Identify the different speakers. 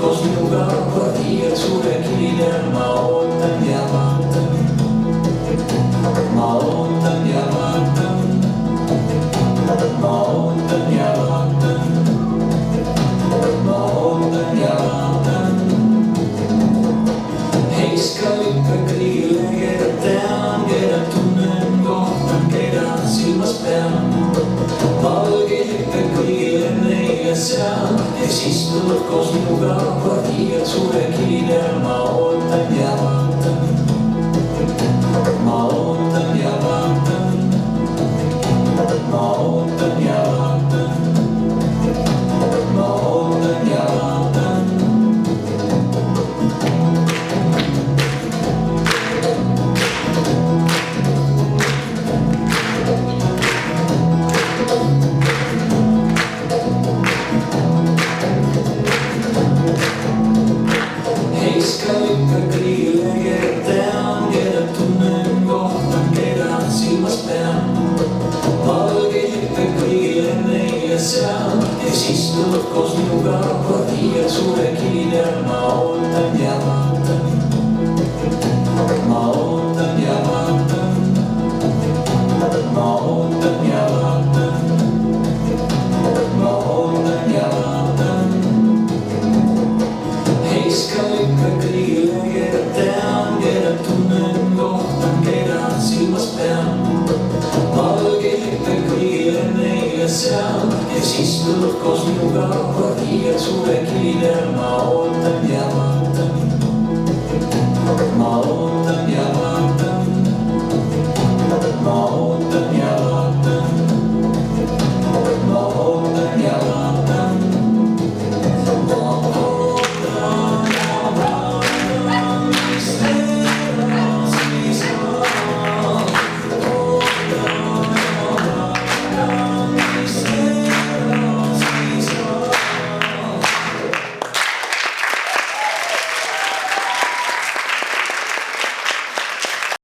Speaker 1: koos minuga kvartiir suure kilidel, ma ootan ja vaatan. Ma ootan ja vaatan. Ma ootan ja vaatan. Ma ootan ja vaatan. Heiska ikka kõigile, keda tean, keda tunnen, kohtan, keda silmas pean. Valge ikka kõigile neile seal, kes istuvad koos minuga kvartiir suure kilidel, ma ootan ja vaatan. Ma ootan ja vaatan. Ma ootan ja vaatan. Ma ootan ja vaatan. Heiska ikka kõigile, keda tean, keda tunnen, kohtan, keda silmas pean. Valge ikka kõigile neile seal, kes istuvad koos minuga kvartiir suure kilidel, ma ootan ja vaatan. Ma ootan ja vaatan. Ma ootan ja vaatan. Ma ootan ja vaatan. Heiska ikka kõigile, keda tean, keda tunnen, kohtan, keda silmas pean. Valge ikka kõigile neile seal, kes istuvad koos minuga kvartiir suure kilidel, ma ootan ja vaatan.